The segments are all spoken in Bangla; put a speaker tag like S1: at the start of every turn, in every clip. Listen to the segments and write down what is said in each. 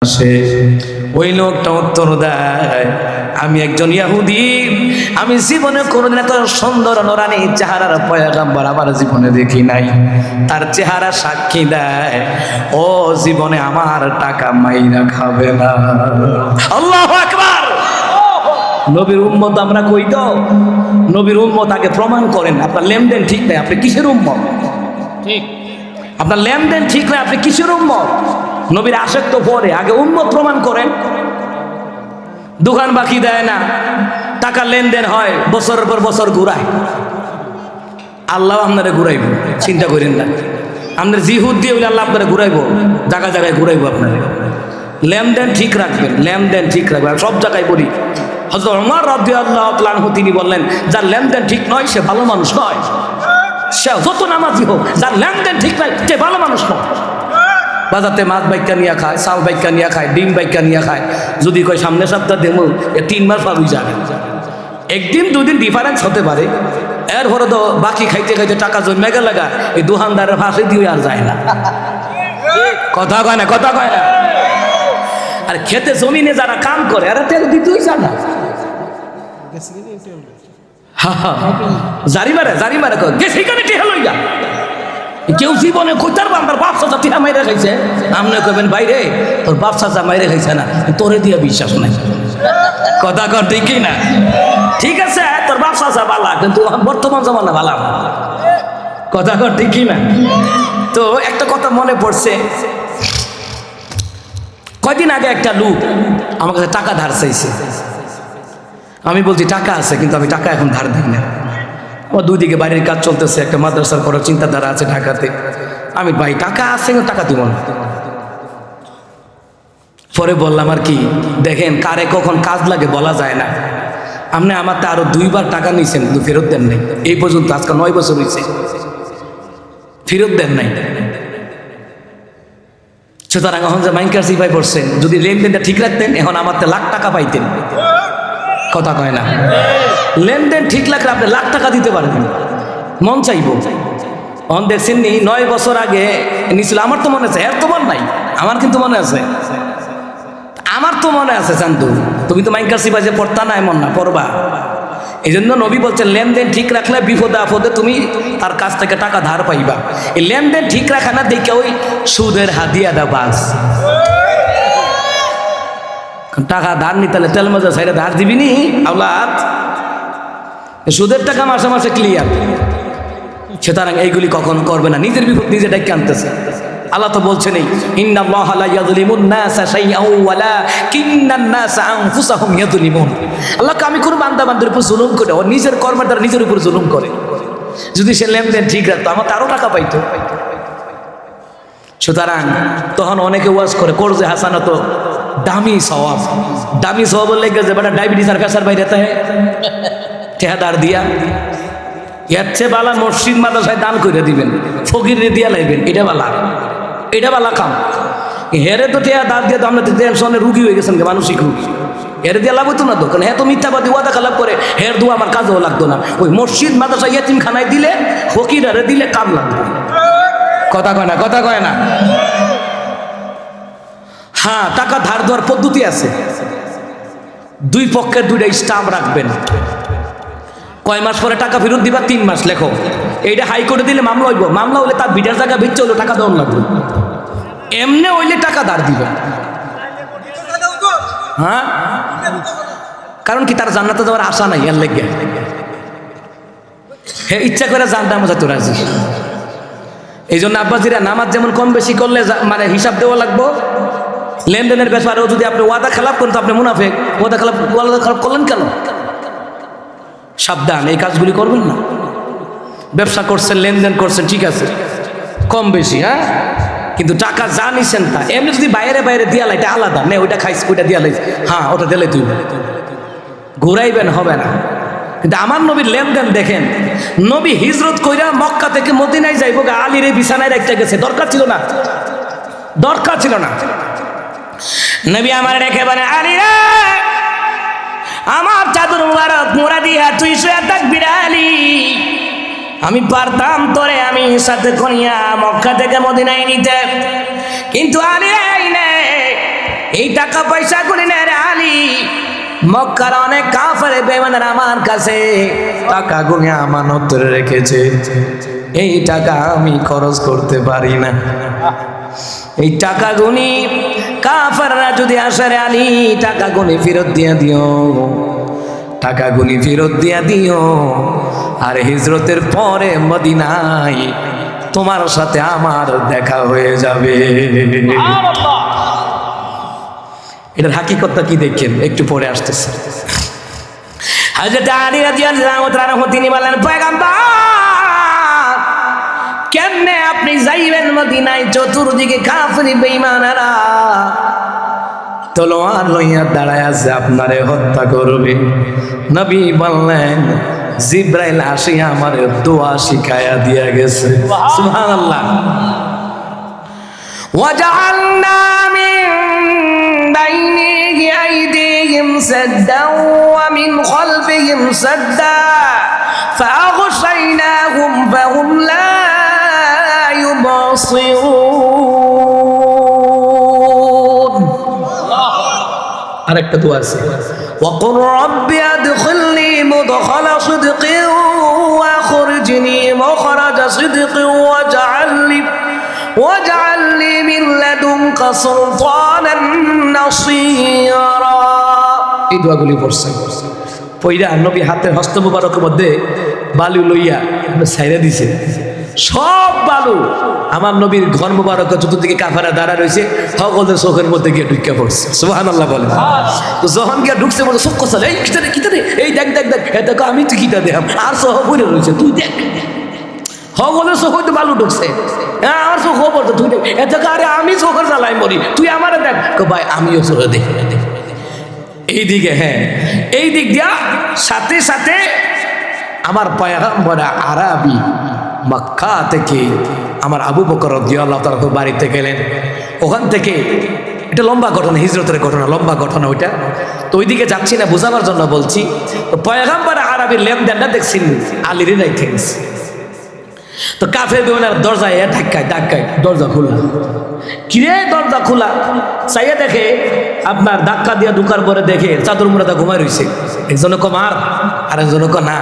S1: আসে। ওই লোকটা উত্তর দেয়, আমি একজন ইহুদি, আমি জীবনে কোনোদিন এত সুন্দর নূরানী চেহারার পয়গম্বর আমার জীবনে দেখি নাই। তার চেহারা সাক্ষী দেয় ও জীবনে আমার টাকা মাইরা খাবে না। আল্লাহু আকবার। নবীর উম্মত আমরা কই তো, নবীর উম্মত আগে প্রমাণ করেন। আপনার লেনদেন ঠিক নাই, আপনি কিসের উম্মত?
S2: ঠিক।
S1: আপনার লেনদেন ঠিক নাই, আপনি কিসের উম্মত? নবীর আশেক তো পরে, আগে উম্মত প্রমাণ করেন। দোকান বাকি দেয় না, টাকা লেনদেন হয়, বছরের পর বছর ঘুরায়। আল্লাহ আপনারা ঘুরাইব, চিন্তা করেন না। আপনার জিহুদ দিয়ে হইলে আল্লাহ আপনারা ঘুরাইব, জায়গায় জায়গায় ঘুরাইব। আপনারা লেনদেন ঠিক রাখবেন, লেনদেন ঠিক রাখবেন। সব জায়গায় বলি, হযরত ওমর রাদিয়াল্লাহু তাআলা আনহু তিনি বললেন, যার লেনদেন ঠিক নয় সে ভালো মানুষ নয়। সে যত নামাজি হোক, যার লেনদেন ঠিক নয় সে ভালো মানুষ নয়। বাজাতে মাছ বাইকা নিয়ে খায়, চাল বাইকা নিয়ে খায়, ডিম বাইকা নিয়ে খায়। যদি কয় সামনে সপ্তাহ দেবো, 3 মাস পাবি যাবে। একদিন দুদিন ডিফারেন্স হতে পারে, এরপরে তো বাকি খাইতে খাইতে টাকা জমে গেলে লাগা এই দোকানদারের ফাঁসে দিয়ে আর যায় না। কথা কয় না, কথা কয় না। আর খেতে জমিনে যারা কাম করে এরা তেল দিতেই চায় না। জারি মারে গেছি কেন টিহা লইয়া। কেউ জীবনে কইতার আমার বাপ চাচা টিহা মাইরে খাইছে, আপনি কইবেন বাইরে তোর বাপ চাচা মাইরে খাইছে না, তোরে দিয়ে বিশ্বাস নাই। কথা কর ঠিকই না? ঠিক আছে, তোর বাপ চাচা বালা, কিন্তু বর্তমান জমানা বালা। কথা কর ঠিকই না? তো একটা কথা মনে পড়ছে, কয়দিন আগে একটা লোক আমার কাছে টাকা ধার চাইছে। আমি বলছি টাকা আছে, কিন্তু আমি টাকা এখন ধার দিই না। আমার 2 দিকে বাড়ির কাজ চলতেছে, একটা মাদ্রাসার করার চিন্তাধারা আছে ঢাকাতে। আমি ভাই টাকা আছে, টাকা দিব না। পরে বললাম আর কি, দেখেন কারে কখন কাজ লাগে বলা যায় না। আপনি আমার তো আরো 2 বার টাকা নিয়েছেন, কিন্তু ফেরত দেন নাই। এই পর্যন্ত আজকে 9 বছর হয়েছে, ফেরত দেন নাই। সুতরাং এখন যে মাইনকার সিপাই পড়ছেন, যদি লেনদেনটা ঠিক রাখতেন এখন আমার তো লাখ টাকা পাইতেন। কথা কয় না? লেনদেন ঠিক রাখলে আপনি লাখ টাকা দিতে পারবেন, মন চাইব। অন দেখছেন নি 9 বছর আগে নিছিল, আমার তো মনে আছে। এর তো মন নাই, আমার কিন্তু মনে আছে। আমার তো মনে আছে চান্দু, তুমি তো মাইনকার সিপাই যে পড়তা না এমন না, পড়বা। এই জন্য নবী বলছেন লেনদেন ঠিক রাখলে বিপদে আপদে তুমি তার কাছ থেকে টাকা ধার পাইবা। এই লেনদেন ঠিক রাখা না দেখে ওই সুদের হাদিয়া দা বাস। টাকা ধার নিতে হলে তেল মজা সাইডে ধার দিবি নি আওলাদ। সুদের টাকা মাসে মাসে ক্লিয়ার। সুতরাং এইগুলি কখন করবে না, নিজের বিপদ নিজে ডেকে আনতেছে। আল্লাহ তো বলছেন ইন্নাল্লাহা লা ইয়াযলিমুন নাসা শাইআন ওয়ালাকিন্নান নাসা আনফুসাহুম ইয়াযলিমুন। আল্লাহ আমি কোন বান্দা বান্দার উপর জুলুম করে, ও নিজের কর্মের দ্বারা নিজের উপর জুলুম করে। যদি সে লেনদেন ঠিক রাখতো আমার আরো টাকা পাইতো। সুতরাং তখন অনেকে ওয়াজ করে করজে হাসানা তো দামি সওয়াব, দামি সওয়াব লেগে যে বেটা ডায়াবেটিস আর কাছার বাইরে তাহে ঠেহাদার দিয়া এর চেয়ে বালা মসজিদ মাদ্রাসায় দান করে দিবেন, ফকিরে দিয়া লাইবেন। এটা বালা, এটা বালা কাম। হেরে তো ঠেয়া দাঁত দিয়ে তো আমরা টেনশনে রুগী হয়ে গেছেন, মানসিক রুগী। হেরে দিয়ে লাভ হতো না তো, কারণ হ্যাঁ তো মিথ্যাবাদী ওয়াদা খালাপ করে, হের দোয়া আমার কাজও লাগতো না। ওই মসজিদ মাদ্রাসা ইয়াতিম খানায় দিলে, ফকিরারে দিলে কাম লাগতো। কথা কয় না, কথা কয় না? হ্যাঁ, টাকা ধার দেওয়ার পদ্ধতি আছে। 2 পক্ষের 2টা স্টাম্প রাখবেন। কয় মাস পরে টাকা ফেরত দিবা, 3 মাস লেখো। এইটা হাইকোর্টে দিলে মামলা হইব, মামলা হলে তার বিটার জায়গা বেচে হলো টাকা দেওয়ার লাগবে। এমনি হইলে টাকা ধার দিবে। হ্যাঁ, কারণ কি তার জান্নাতে যাওয়ার আশা নাই, এর লেগে হ্যাঁ ইচ্ছা করে জান্নাতে মজা তোর রাজি। এই জন্য আব্বাজিরা নামাজ যেমন কম বেশি করলে মানে হিসাব দেওয়া লাগবো। লেনদেনের ব্যাপারেও যদি আপনি ওয়াদা খেলাপ করেন তো আপনি মুনাফেক। ওয়াদা খেলাপ করলেন কেন? সাবধান, এই কাজগুলি করবেন না। ব্যবসা করছেন, লেনদেন করছেন, ঠিক আছে কম বেশি, হ্যাঁ, কিন্তু টাকা যা নিছেন তা এমনি যদি বাইরে বাইরে দিয়া লাইটা আলাদা নে, ওইটা খাইছি ওইটা দিয়া লাইছি, হ্যাঁ ওটা দিলে তুই ঘুরাইবেন, হবে না। কিন্তু আমার নবীর লেনদেন দেখেন, নবী হিজরত কইরা মক্কা থেকে মদিনায় যাইব, আলীর এই বিছানায় রাখতে গেছে, দরকার ছিল না, দরকার ছিল না। নবী আমার রেখে বলে, আলী রে আমার চাদর মুবারক মোড়া দিয়া তুই শুয়ে থাকবি রে আলী। আমি পারতাম তোরে আমি সাথে করিয়া মক্কা থেকে মদিনায় নিতে, কিন্তু আলী রে এই টাকা পয়সা গুলি নে রে আলী, মক্কার অনেক কাফের বেঈমানের আমার কাছে টাকা গুনে আমানত রেখেছে, এই টাকা আমি খরচ করতে পারি না। এই টাকা গুনি কাফেররা যদি আসে রে আলী, টাকা গুনি ফেরত দিয়া দিও, টাকা গুনি ফেরত দিয়া দিও। আর হিজরতের পরে মদিনায় তোমার সাথে আমার দেখা হয়ে যাবে। এটার হাকিকতটা কি দেখেন, একটু পরে আসতেছে। হযরত আলী রাদিয়াল্লাহু তাআলা তিনি বলেন, পয়গম্বর কেমনে আপনি যাইবেন মদিনায়, চতুর্দিকে কাফির বেঈমানেরা তলোয়ার লইয়া দাঁড়ায় আছে, আপনারে হত্যা করবে। নবী বললেন, জিব্রাইল আসিয়া আমার দোয়া শিখায়া দিয়া গেছে। সুবহানাল্লাহ। ওয়াজআলনা মিন বাইনি আইদিহিম সাদ্দাও ওয়া মিন খালফিহিম সাদ্দা ফাআগশাইনাহুম ফাহুম লা ইউবসিরুন। আরেকটা দোয়া আছে, وقل رب ادخلني مدخل صدق واخرجني مخرج صدق واجعل لي من لدنك سلطانا نصيرا। এই দোয়াগুলি পড়ছেন, পয়রা নবী হাতের হস্ত মুবারকের মধ্যে বালু লইয়া ছাইরা দিছে, সব বালু আমার নবীর ঘর মুবারক চতুর্দিকে কাফেররা দাঁড়া রয়েছে, সকলের চোখের মধ্যে গিয়ে ঢুকে পড়ছে। সুবহানাল্লাহ বলেন। তো যখন গিয়ে ঢুকছে বলে চোখ কষাল, এই কিতারে কিতারে, এই দেখ দেখ দেখ, এ দেখো আমি তো কিতা দেখাম, আর চোখ পড়ে রয়েছে, তুই দেখ, সকলের চোখ হইতে বালু ঢুকছে, হ্যাঁ আমার চোখ পড়তো, তুই দেখ, এ দেখো আরে আমি চোখের জ্বালাই মরি, তুই আমারে দেখ। ভাই আমিও চোখে দেখি এইদিকে, হ্যাঁ এই দিক দিয়া সাথে সাথে আমার পয়গম্বর আরবি মক্কা থেকে আমার আবু বকর রাদিয়াল্লাহু তাআলা বাড়িতে গেলেন। ওখান থেকে এটা লম্বা ঘটনা, হিজরতের ঘটনা, লম্বা ঘটনা ওইটা। তো ওইদিকে যাচ্ছি না, বোঝাবার জন্য বলছি। তো পয়গম্বর আরবির লেনদেনটা দেখছেন আলীর রাইখে গেছে। তো কাফের বেঈমানের দরজায় ধাক্কায় ধাক্কায় দরজা খোলা, কিরে দরজা খোলা, চাইয়া দেখে আপনার ধাক্কা দিয়া ঢুকার পরে দেখে চাদর মুড়াদা ঘুমাই রয়েছে। একজনে কো মার, আর একজনে কো না,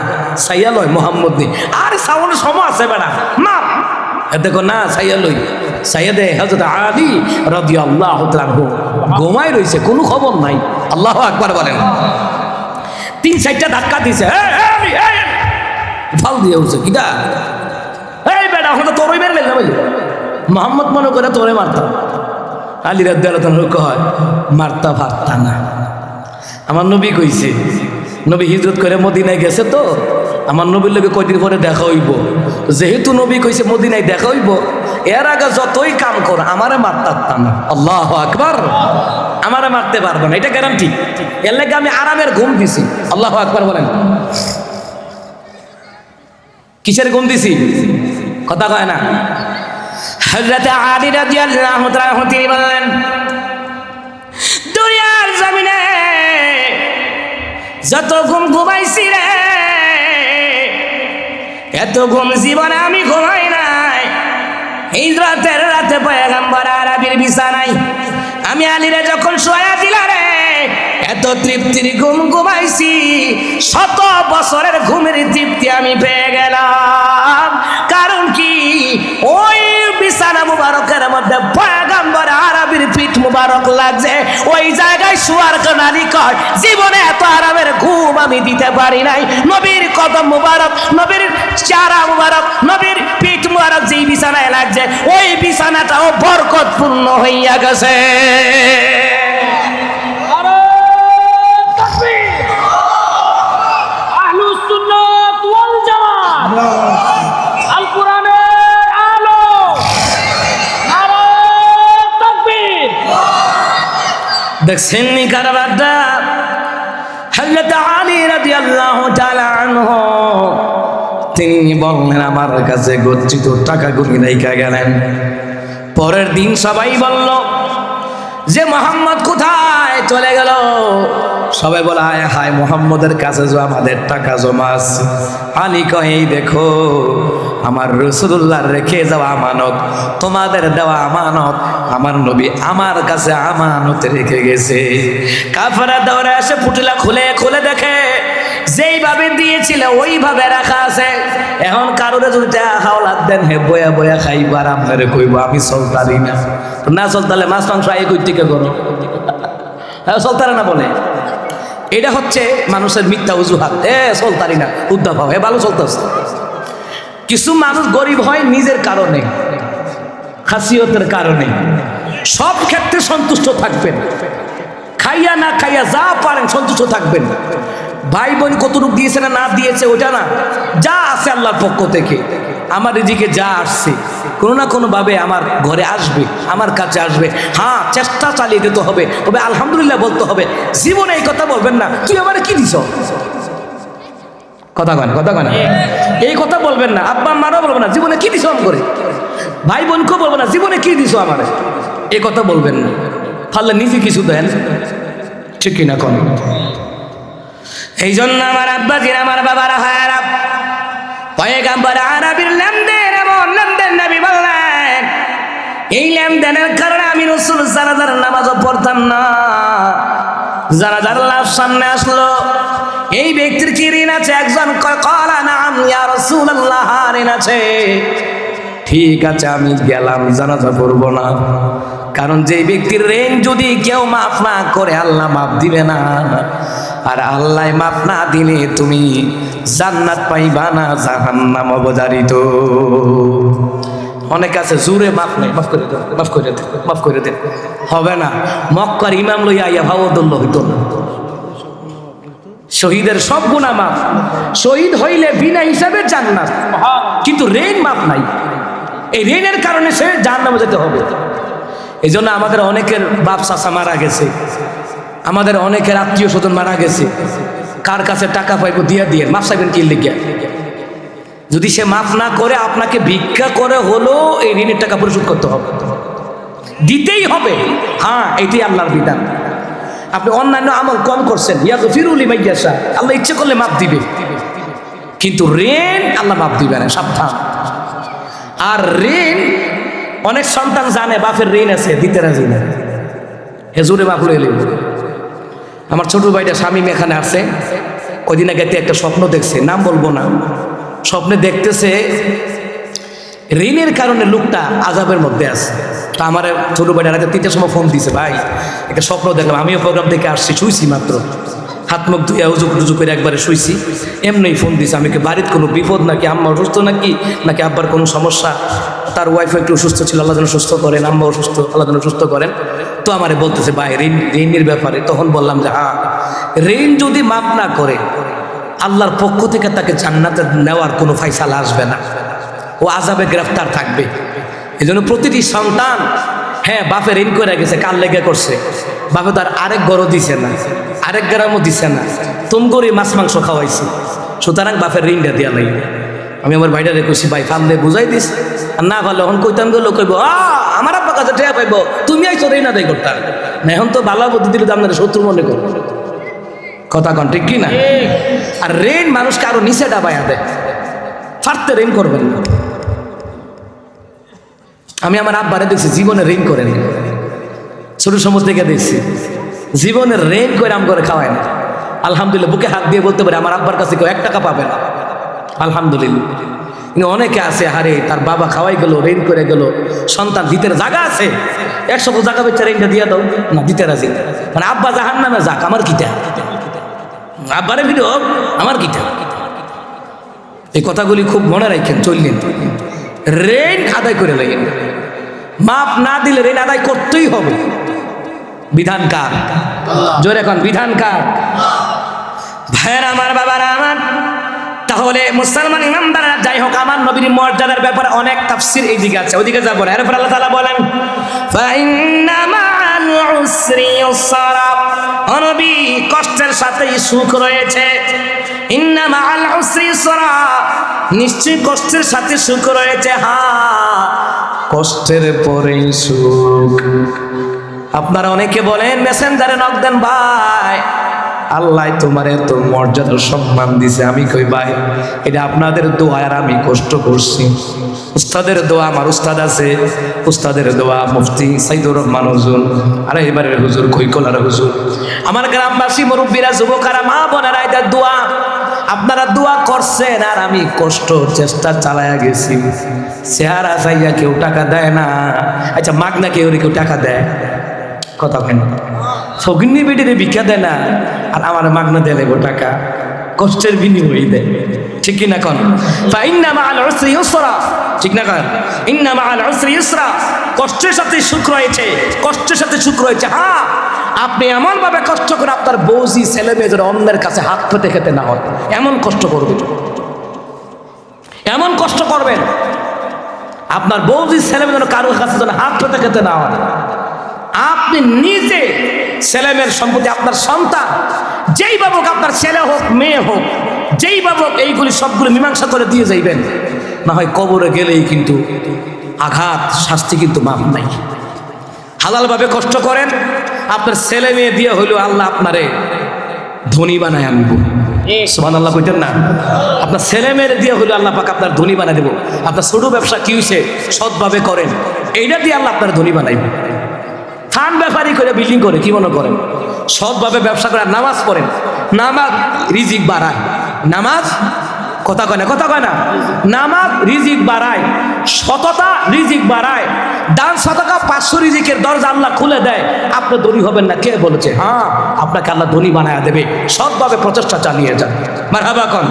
S1: চাইয়া লয় মোহাম্মদ নেই। আরে সাউনের সময় আছে বেড়া, মার। দেখো না, চাইয়া লই, চাইয়া দে হযরত আলী রাদিয়াল্লাহু তাআলা ঘুমাই রয়েছে, কোনো খবর নাই। আল্লাহু আকবার বলেন। 3-4টা ধাক্কা দিছে, ফাল দিয়ে উঠছে, কিটা এই বেটা হয়তো তোরই মেরে ফেললাম, মোহাম্মদ মনে করে তোরে মারতাম। আলী রাদিয়াল্লাহু তাআলা কয় মারতা পারতা না। আমার নবী কইছে, নবী হিজরত করে মদিনায় গেছে, তো আমার নবীর লোকে কয়দিন পরে দেখা হইব, যেহেতু নবী কইছে মদিনায় দেখা হইব, এর আগে যতই কাম কর আমারে মারতাম না। আল্লাহু আকবার। আমারে মারতে পারবো না, এটা গ্যারান্টি। এর লাগে আমি আরামের ঘুম দিছি। আল্লাহু আকবার বলেন। কিসের ঘুম দিছি কথা কয় না। হযরত আলী রাদিয়াল্লাহু তাআলা তিনি বললেন, দুনিয়ার জমিনে যত ঘুম ঘুমাইছি রে, এত ঘুম জীবনে আমি ঘুমাই নাই। হিজরতের রাতে পয়গম্বর আরবির বিছানায় আমি আলীরে যখন শোয়া দিলা রে, এত তৃপ্তির ঘুম ঘুমাইছি, 100 বছরের ঘুমের তৃপ্তি আমি পেয়ে গেলাম। কারণ কি, ওই বিছানা মুবারকের মধ্যে পয়গম্বর আরবির পিঠ মুবারক লাগছে, ওই জায়গায় শোয়ার কানালি কয় জীবনে এত আরামের ঘুম আমি দিতে পারি নাই। নবীর কদম মুবারক, নবীর চারা মুবারক, নবীর পিঠ মুবারক যেই বিছানায় লাগছে, ওই বিছানাটাও বরকতপূর্ণ হইয়া গেছে। দেখছেন নি কারাবারটা, হযরত আলী রাদিয়াল্লাহু তাআলা আনহু তিনি বললেন আমার কাছে গচ্ছিত টাকাগুলি রেখে গেলেন। পরের দিন সবাই বলল যে মোহাম্মদ কোথায় চলে গেল। সবাই বলে হায় হায়, মোহাম্মদের কাছে যে আমাদের টাকা জমা আছে। আলী কয় এই দেখো আমার রাসূলুল্লাহর রেখে যাওয়া আমানত, তোমাদের দেওয়া আমানত আমার নবী আমার কাছে আমানত রেখে গেছে। কাফেররা দৌড়ে এসে পুটলা খুলে খুলে দেখে যেইভাবে দিয়েছিল ওইভাবে রাখা আছে। এখন কারোরে যদি হাওলাত দেন হে বয়া বয়া খাইবার আপনারে কইব আমি চলতারি না, না চলতালে মাছ মাংস আই কই থেকে করো, হ্যাঁ চলতারে না বলে। এটা হচ্ছে মানুষের মিথ্যা অজুহাত, চলতারি না উদ্ধার পাও, ভালো চলতেছে। কিছু মানুষ গরিব হয় নিজের কারণে, খাসিয়তের কারণে। সব ক্ষেত্রে সন্তুষ্ট থাকবেন, খাইয়া না খাইয়া যা পারেন সন্তুষ্ট থাকবেন। ভাই বোন কতটুকু দিয়েছে না না দিয়েছে ওটা না, যা আছে আল্লাহর পক্ষ থেকে আমার রিজিকে যা আসছে কোনো না কোনো ভাবে আমার ঘরে আসবে, আমার কাছে আসবে। হ্যাঁ চেষ্টা চালিয়ে যেতে হবে, তবে আলহামদুলিল্লাহ বলতে হবে। জীবনে এই কথা বলবেন না তুই আমার কি দিছ, কথা কয় না এই কথা বলবেন না। আব্বা মারাও বলবেন না জীবনে কি দিছ করে, ভাই বোনকেও বলবেন না জীবনে কি দিছ আমার, এই কথা বলবেন না। পারলে নিজে কিছু দেন, ঠিক কিনা কোন। এই জন্য আমার আব্বাজির আমার বাবারা হায়ারা পয়গম্বর আরবির লেনদেন এমন লেনদেন নবী বললেন, এই লেনদেনের কারণে আমি রাসূল জানাজার নামাজও পড়তাম না। জানাজার লাশ সামনে আসলো, এই ব্যক্তির কি ঋণ আছে? একজন কলা নাম ইয়া রাসূলুল্লাহ, ঋণ আছে। ঠিক আছে আমি গেলাম, জানাজা পড়ব না, কারণ যে ব্যক্তির ঋণ যদি কেউ মাফ না করে আল্লাহ মাফ দিবে না, আর আল্লাহ মাফ না দিলে তুমি জান্নাত পাইবা না, জাহান্নাম অবধারিত। অনেক আছে জোরে মাফ নেই, মাফ করে দেন, মাফ করে দেন, মাফ করে দেন, হবে না। মক্কার ইমাম লইয়া আইয়া ভাবদুল্লাহ হইতো না। শহীদের সব গুনাহ মাফ, শহীদ হইলে বিনা হিসাবে জান্নাত, কিন্তু ঋণ মাফ নাই। এই ঋণের কারণে সে জাহান্নামে যেতে হবে। এই জন্য আমাদের অনেকের বাপ চাচা মারা গেছে, আমাদের অনেকের আত্মীয় স্বজন মারা গেছে, কার কাছে টাকা পাইব দিয়া দিয়ে মাফ চাইবেন কি লিখিয়া? যদি সে মাফ না করে আপনাকে ভিক্ষা করে হলো এই ঋণের টাকা পরিশোধ করতে হবে, দিতেই হবে। হ্যাঁ এটাই আল্লাহর বিধান। আপনি অন্যান্য আমল কম করছেন, ইয়াগফিরু লিমান ইয়াশা, আল্লাহ ইচ্ছে করলে মাফ দিবে, কিন্তু ঋণ আল্লাহ মাফ দিবে না, সাবধান। আর ঋণ অনেক সন্তান জানে বাপের ঋণ আছে, দিতে রাজি না, হেজুরে মাফ লইলে। আমার ছোট ভাইটা শামীম এখানে আছে, কদিন আগে একটা স্বপ্ন দেখছে, নাম বলবো না। স্বপ্নে দেখতেছে ঋণের কারণে লোকটা আযাবের মধ্যে আছে। তো আমার ছোট ভাইটা রাতে 3টার সময় ফোন দিছে, ভাই একটা স্বপ্ন দেখলাম, আমিও প্রোগ্রাম থেকে আসছি, শুইছি মাত্র, হাত মুখ ধুয়ে উজু করে একবারে শুইছি, এমনি ফোন দিছে। আমি কি বাড়িতে কোনো বিপদ নাকি, আম্মা অসুস্থ নাকি আব্বার কোনো সমস্যা? তার ওয়াইফ একটু অসুস্থ ছিল, আল্লাহ যেন সুস্থ করেন, আম্মা অসুস্থ, আল্লাহ যেন সুস্থ করেন। তো আমারে বলতেছে ভাই ঋণের ব্যাপারে। তখন বললাম যে হ্যাঁ, ঋণ যদি মাফ না করে আল্লাহর পক্ষ থেকে তাকে জান্নাতে নেওয়ার কোনো ফায়সালা আসবে না, ও আযাবে গ্রেফতার থাকবে। এই জন্য প্রতিটি সন্তান, হ্যাঁ বাপে ঋণ করে গেছে, কার লেগে করছে, বাপে তার আরেক গরও দিছে না, আরেক গ্রামও দিছে না, তুমগরি মাছ মাংস খাওয়াইছি, সুতরাং বাপের ঋণটা দেওয়া লাগবে। আমি আমার ভাইটা রেখেছি, ভাই ফান দিয়ে বুঝাই দিস, আর না ভালো এখন কইতাম গেলো কইব আমার আব্বার কাছে টেয়া পাইব, তুমি আইছো ঋণ আদায় করতাম না। এখন তো ভালো বুদ্ধি দিলে আপনার শত্রু মনে করো, কথা কন ঠিক কি না? আর ঋণ মানুষকে আরো নিচে ডাবাইয়া দেয়, ফারতে ঋণ করবেন না। আমি আমার আব্বারে দেখছি জীবনে ঋণ করেন, ছোট সময় থেকে দেখছি জীবনের ঋণ করে আম করে খাওয়ায় না। আলহামদুলিল্লাহ বুকে হাত দিয়ে বলতে পারে আমার আব্বার কাছে কেউ 1 টাকা পাবে না, আলহামদুলিল্লাহ। কিন্তু অনেকে আছে হারে তার বাবা খাওয়াই গেল, ঋণ করে গেল, সন্তান দিতে জায়গা আছে, 100 জায়গা বেচা ঋণটা দিয়ে দাও না, দিতে রাজি না। মানে আব্বা জাহান্নামে যাক, আমার কিটা, আব্বারে ভিডিও আমার কিটা। এই কথাগুলি খুব মনে রাখেন, চললেন ঋণ আদায় করে লাগেন, মাপ না দিলে ঋণ আদায় করতেই হবে। বিধান কার? জোরে এখন বিধান কার? ভাইয়ের আমার, বাবারা আমার। তাহলে মুসলমান ইমানদাররা যাই হোক, আমার নবীর মর্যাদার ব্যাপারে অনেক তাফসীর এই দিকে আছে, ওইদিকে যাব না। এরপর আল্লাহ তাআলা বলেন ফাইন্না মা'আল উসরি ইউসরা, নবী কষ্টের সাথেই সুখ রয়েছে। ইন্না মা'আল উসরি ইউসরা, নিশ্চয়ই কষ্টের সাথে সুখ রয়েছে। হ্যাঁ কষ্টের পরেই সুখ। আপনারা অনেকে বলেন মেসেঞ্জারে নক দেন, ভাই আল্লাহ তোমার এত মর্যাদা সম্মান দিছে। আমি কই ভাই এটা আপনাদের দোয়া আর আমি কষ্ট করছি। উস্তাদের দোয়া, আমার উস্তাদ আছে, উস্তাদের দোয়া মুফতি সাইদুর রহমান হুজুর, আর এবারের হুজুর খৈকলার হুজুর, আমার গ্রামবাসী মুরব্বীরা, যুবকারা, মা বোনেরা, এটা দোয়া আপনারা দোয়া করছেন আর আমি কষ্ট চেষ্টা চালায়া গেছি। চেহারা চাইয়া কেউ টাকা দেয় না। আচ্ছা মাগনা কেউ টাকা দেয়? কথা কেন? ফকিন্নি বেটিরে ভিক্ষা দেয় না, আর আমার মাগনা দিয়ে নেবো টাকা, কষ্টের বিনিময়ে দেয়। ঠিক কিনা কন? ফাইন্না মাআল উসরি ইউসরা, ঠিক না কন? ইন্না মাআল উসরি ইউসরা, কষ্টের সাথে সুখ রয়েছে, কষ্টের সাথে সুখ রয়েছে। হ্যাঁ, আপনি এমন ভাবে কষ্ট করে আপনার বউজি ছেলে মেয়ে যেন অন্যের কাছে হাত পেতে খেতে না হয়, এমন কষ্ট করবেন, এমন কষ্ট করবেন আপনার বউজি ছেলে মেয়ে যেন কারোর কাছে যেন হাত পেতে খেতে না হয়। আপনি নিজে ছেলে মেয়ের সম্পত্তি, আপনার সন্তান যেই বাবুক, আপনার ছেলে হোক মেয়ে হোক, যেই বাবুক, এইগুলি সবগুলো মীমাংসা করে দিয়ে যাইবেন, না হয় কবরে গেলেই কিন্তু আঘাত, শাস্তি কিন্তু মাপ নাই। হালালভাবে কষ্ট করেন, আপনার ছেলে মেয়ে দিয়ে হইলেও আল্লাহ আপনারে ধনী বানায় আনবো। সুবহানাল্লাহ কইতেন না? আপনার ছেলে মেয়ের দিয়ে হইলেও আল্লাহ পাক আপনার ধনী বানায় দেবো। আপনার ছোট ব্যবসা কি হয়েছে, সৎভাবে করেন, এইটা দিয়ে আল্লাহ আপনার ধনী বানাইবে। থান ব্যাপারি করে বিল্ডিং করে কি মনে করেন? সৎভাবে ব্যবসা করে, নামাজ পড়েন, নামাজ রিজিক বাড়ায়। নামাজ, কথা কয় না, কথা কয় না, নামাজ রিজিক বাড়ায়, সততা রিজিক বাড়ায়, দান সাদাকা 500 রিজিকের দরজা আল্লাহ খুলে দেয়। আপনি ধনী হবেন না কে বলেছে? হ্যাঁ, আপনাকে আল্লাহ ধনী বানায়া দেবে। সৎভাবে প্রচেষ্টা চালিয়ে যান। মারহাবা কোন।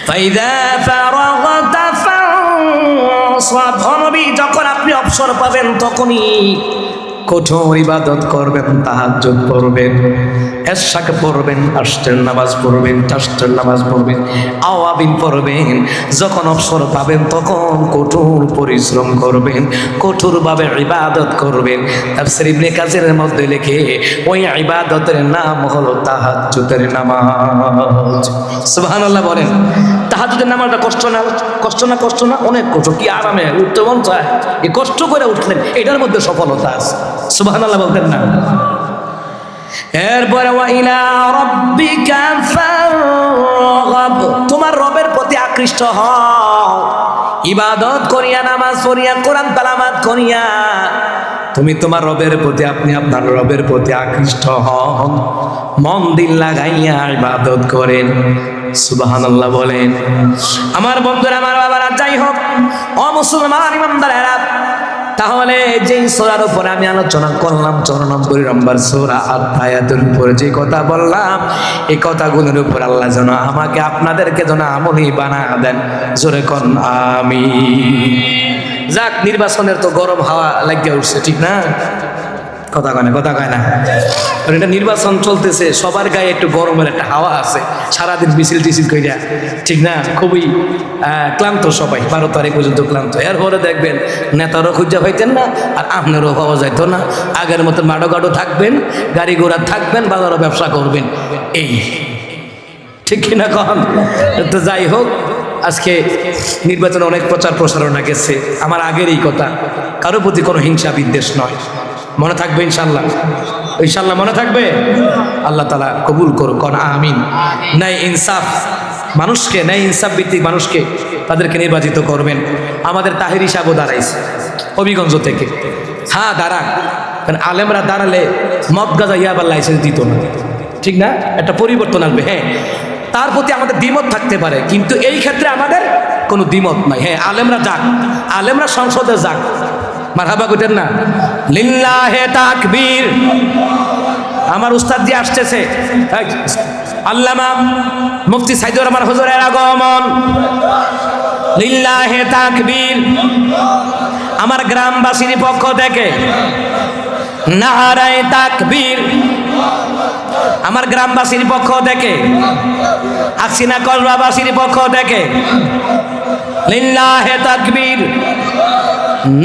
S1: ফাইদা ফারাগতা ফানসাব, নবী যখন আপনি অবসর পাবেন তখনই কঠোর ইবাদত করবেন, তাহাজ্জুদ পড়বেন, এশাক পড়বেন, আশরের নামাজ পড়বেন, তাশরের নামাজ পড়বেন, আওয়াবিন পড়বেন। যখন অবসর পাবেন তখন কঠোর পরিশ্রম করবেন, কঠোরভাবে ইবাদত করবেন। তাফসীর ইবনে কাসিরের মধ্যে লেখে ওই ইবাদতের নাম হলো তাহাজ্জুদের নামাজ। সুবহানাল্লাহ বলেন। তাহাজ্জুদের নামাজটা কষ্ট না, কষ্ট না, কষ্ট না, অনেক কষ্ট। কি আরামে উঠতে মন চায়, এই কষ্ট করে উঠলেন, এটার মধ্যে সফলতা আছে। সুবহানাল্লাহ বলতেন না? এরপরে ওয়াইলা রাব্বিকা ফারগাব, তোমার রবের প্রতি আকৃষ্ট হও, ইবাদত করিয়া, নামাজ পড়িয়া, কোরআন তেলাওয়াত করিয়া তুমি তোমার রবের প্রতি, আপনি আপনার রবের প্রতি আকৃষ্ট হন, মন দিল লাগাইয়া ইবাদত করেন। সুবহানাল্লাহ বলেন। আমার বন্ধুরা, আমার বাবারা, যাই হোক ও মুসলমান ইমানদারেরা, তাহলে যেই সূরার উপরে আমি আলোচনা করলাম, 94 নম্বর সূরা আত-তায়াতুর উপরে যে কথা বললাম, এই কথাগুলোর উপর আল্লাহ যেন আমাকে আপনাদেরকে যেন আমলি বানায় দেন। জোরে কোন আমিন। যাক, নির্বাচনের তো গরম হাওয়া লাগিয়ে উঠছে, ঠিক না? কথা কয় না, কথা কয় না। এটা নির্বাচন চলতেছে, সবার গায়ে একটু গরমের একটা হাওয়া আছে, সারাদিন মিছিল টিছিল কইরা, ঠিক না? খুবই ক্লান্ত সবাই, 12 তারিখ পর্যন্ত ক্লান্ত। এরপরে দেখবেন নেতারও খুঁজা পাইতেন না, আর আপনারও পাওয়া যাইতো না। আগের মতো মাডো গাডো থাকবেন, গাড়ি ঘোড়া থাকবেন, বাজারও ব্যবসা করবেন, এই ঠিক কিনা কন? তো যাই হোক, আজকে নির্বাচনে অনেক প্রচার প্রসারণা গেছে। আমার আগের এই কথা, কারো প্রতি কোনো হিংসা বিদ্বেষ নয়। মনে থাকবে ইনশাল্লাহ, ইনশাল্লাহ মনে থাকবে। আল্লাহ তাআলা কবুল করুক, আমিন। ন্যায় ইনসাফ মানুষকে, ন্যায় ইনসাফ ভিত্তিক মানুষকে তাদেরকে নির্বাচিত করবেন। আমাদের তাহির সাহেবও দাঁড়াইছে হবিগঞ্জ থেকে। হ্যাঁ দাঁড়ান, কারণ আলেমরা দাঁড়ালে মদ গাঁজা ইয়াবার লাইসেন্স দিত না, ঠিক না? একটা পরিবর্তন আসবে। হ্যাঁ, তার প্রতি আমাদের দ্বিমত থাকতে পারে, কিন্তু এই ক্ষেত্রে আমাদের কোনো দ্বিমত নাই। হ্যাঁ, আলেমরা যাক, আলেমরা সংসদে যাক। মারহাবা কইতেন না? লিল্লাহে তাকবীর। আমার উস্তাদ জি আসতেছে, আল্লামা মুফতি সাইদুর রহমান হুজুরের আগমন। লিল্লাহে তাকবীর। আমার গ্রামবাসীর পক্ষ থেকে নারায়ে তাকবীর। আমার গ্রামবাসীর পক্ষ থেকে, হাসিনা কলবাবাসীর পক্ষ থেকে লিল্লাহে তাকবীর,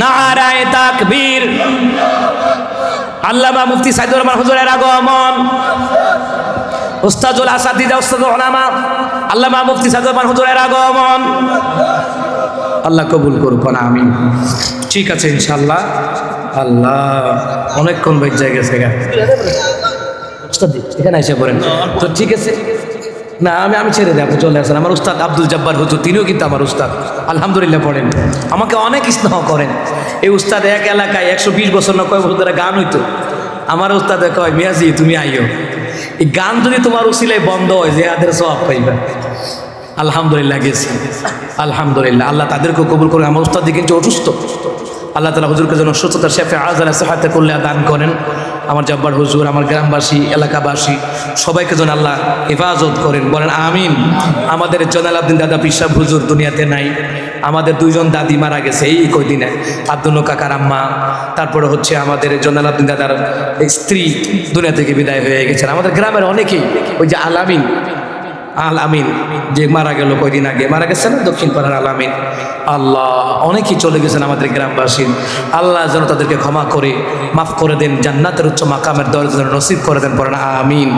S1: নারায়ে তাকবীর। আল্লামা মুফতি সাইদুর রহমান হুজুরের আগমন। উস্তাদুল আসাতিজা, উস্তাদুল উলামা আল্লামা মুফতি সাইদুর রহমান হুজুরের আগমন। আল্লাহ কবুল করুক, আমিন। ঠিক আছে ইনশাআল্লাহ। আল্লাহ অনেকক্ষণ বেঁচে গেছে গা। উস্তাদ এখানে এসে পড়েন। তো ঠিক আছে, না আমি ছেড়ে দিই, আপনি চলে আসেন। আমার উস্তাদ আব্দুল জব্বার হুজুর, তিনিও কিন্তু আমার উস্তাদ, আলহামদুলিল্লাহ পড়েন, আমাকে অনেক স্নেহ করেন। এই উস্তাদ এক এলাকায় 120 বছর না কয় বছর ধরে গান হইতো। আমার উস্তাদে কয়, মিয়াজি তুমি আইও, এই গান যদি তোমার উসিলায় বন্ধ হয় জিহাদের সওয়াব পাইবা। আলহামদুলিল্লাহ গেছি, আলহামদুলিল্লাহ, আল্লাহ তাদেরকেও কবুল করে। আমার উস্তাদ কিন্তু অসুস্থ, আল্লাহ তাআলা হুজুরকে যেন সুস্থতার শেফে আযালা সিহাতে কুল্লা দান করেন। আমার জব্বার হুজুর, আমার গ্রামবাসী, এলাকাবাসী সবাইকে যেন আল্লাহ হেফাজত করেন, বলেন আমিন। আমাদের জয়নাল আবদিন দাদা পিসাব হুজুর দুনিয়াতে নাই, আমাদের 2 জন দাদি মারা গেছে এই কয়দিনে, আব্দুল কাকার আম্মা, তারপরে হচ্ছে আমাদের জয়নাল আবদিন দাদার স্ত্রী দুনিয়া থেকে বিদায় হয়ে গেছেন। আমাদের গ্রামের অনেকেই, ওই যে আল আমিন যে মারা গেল কয়দিন আগে, মারা গেছে না দক্ষিণ পাড়ার আল আমিন, আল্লাহ অনেকেই চলে গেছেন আমাদের গ্রামবাসী। আল্লাহ যেন তাদেরকে ক্ষমা করে মাফ করে দেন, জান্নাতের উচ্চ মাকামের দরজা নসিব করে দেন, পড়েন আমিন।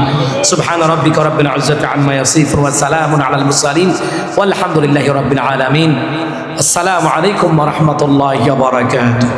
S1: সুবহান রাব্বিকা রাব্বিল ইজ্জাতি আম্মা ইয়াসিফুন ওয়া সালামুন আলাল মুরসালিন ওয়ালহামদুলিল্লাহি রাব্বিল আলামিন। আসসালামু আলাইকুম ওয়া রাহমাতুল্লাহি ওয়া বারাকাতুহু।